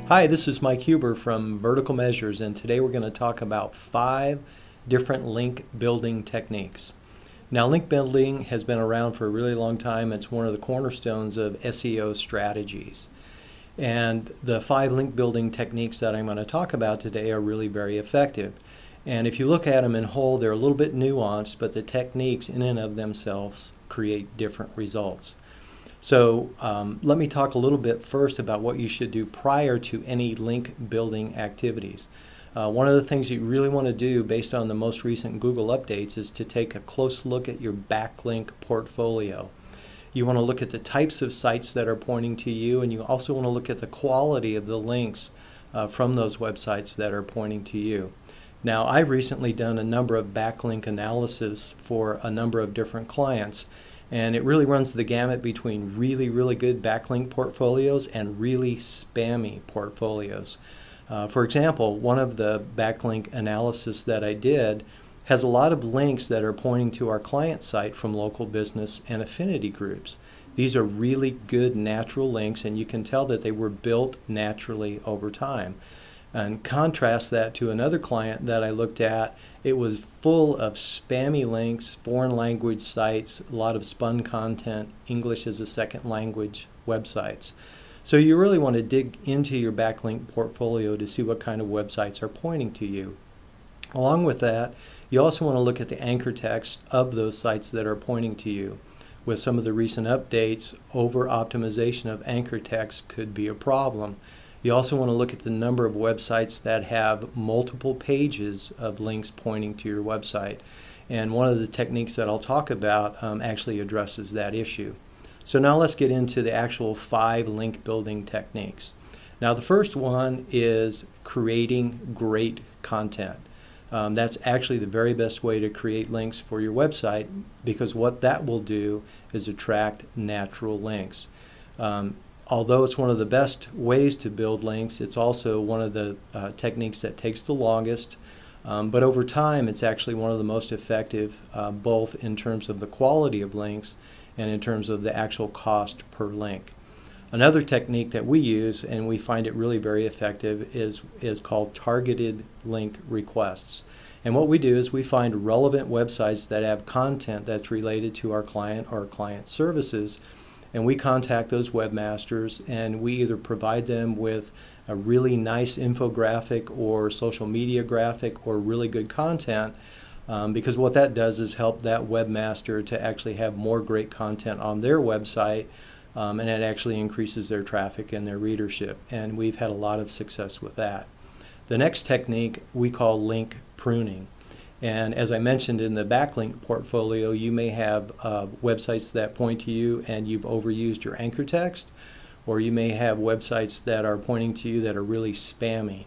Hi, this is Mike Huber from Vertical Measures, and today we're going to talk about 5 different link building techniques. Now, link building has been around for a really long time. It's one of the cornerstones of SEO strategies. And the 5 link building techniques that I'm going to talk about today are really very effective. And if you look at them in whole, they're a little bit nuanced, but the techniques in and of themselves create different results. So let me talk a little bit first about what you should do prior to any link building activities. One of the things you really want to do based on the most recent Google updates is to take a close look at your backlink portfolio. You want to look at the types of sites that are pointing to you, and you also want to look at the quality of the links from those websites that are pointing to you. Now, I've recently done a number of backlink analysis for a number of different clients. And it really runs the gamut between really good backlink portfolios and really spammy portfolios. For example, one of the backlink analysis that I did has a lot of links that are pointing to our client site from local business and affinity groups. These are really good natural links, and you can tell that they were built naturally over time. And contrast that to another client that I looked at. It was full of spammy links, foreign language sites, a lot of spun content, English as a second language websites. So you really want to dig into your backlink portfolio to see what kind of websites are pointing to you. Along with that, you also want to look at the anchor text of those sites that are pointing to you. With some of the recent updates, over-optimization of anchor text could be a problem. You also want to look at the number of websites that have multiple pages of links pointing to your website. And one of the techniques that I'll talk about actually addresses that issue. So now let's get into the actual 5 link building techniques. Now, the first one is creating great content. That's actually the very best way to create links for your website, because what that will do is attract natural links. Although it's one of the best ways to build links, it's also one of the techniques that takes the longest. But over time, it's actually one of the most effective, both in terms of the quality of links and in terms of the actual cost per link. Another technique that we use, and we find it really very effective, is called targeted link requests. And what we do is we find relevant websites that have content that's related to our client or client services, and we contact those webmasters, and we either provide them with a really nice infographic or social media graphic or really good content, because what that does is help that webmaster to actually have more great content on their website, and it actually increases their traffic and their readership, and we've had a lot of success with that. The next technique we call link pruning. And as I mentioned, in the backlink portfolio, you may have websites that point to you and you've overused your anchor text, or you may have websites that are pointing to you that are really spammy.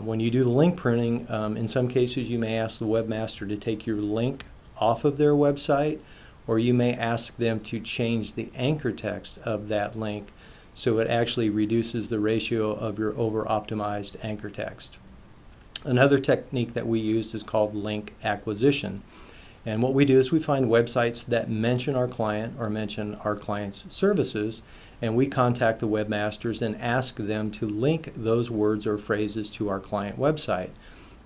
When you do the link pruning, in some cases you may ask the webmaster to take your link off of their website, or you may ask them to change the anchor text of that link so it actually reduces the ratio of your over-optimized anchor text. Another technique that we use is called link acquisition. And what we do is we find websites that mention our client or mention our client's services, and we contact the webmasters and ask them to link those words or phrases to our client website.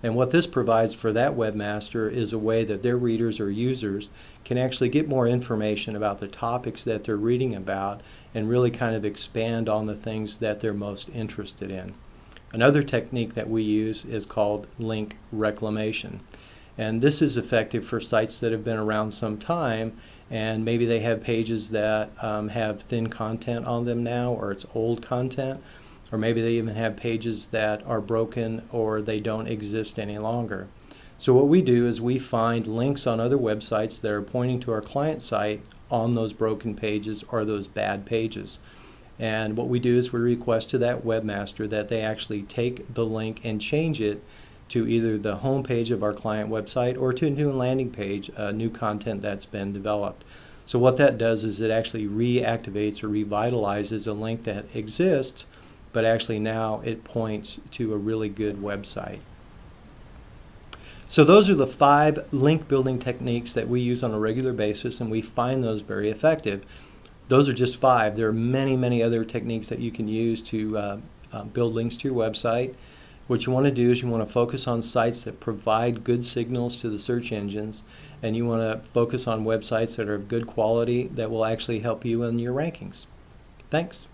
And what this provides for that webmaster is a way that their readers or users can actually get more information about the topics that they're reading about and really kind of expand on the things that they're most interested in. Another technique that we use is called link reclamation. And this is effective for sites that have been around some time, and maybe they have pages that have thin content on them now, or it's old content, or maybe they even have pages that are broken or they don't exist any longer. So what we do is we find links on other websites that are pointing to our client site on those broken pages or those bad pages. And what we do is we request to that webmaster that they actually take the link and change it to either the home page of our client website or to a new landing page, new content that's been developed. So what that does is it actually reactivates or revitalizes a link that exists, but actually now it points to a really good website. So those are the 5 link building techniques that we use on a regular basis, and we find those very effective. Those are just 5. There are many other techniques that you can use to build links to your website. What you want to do is you want to focus on sites that provide good signals to the search engines, and you want to focus on websites that are of good quality that will actually help you in your rankings. Thanks.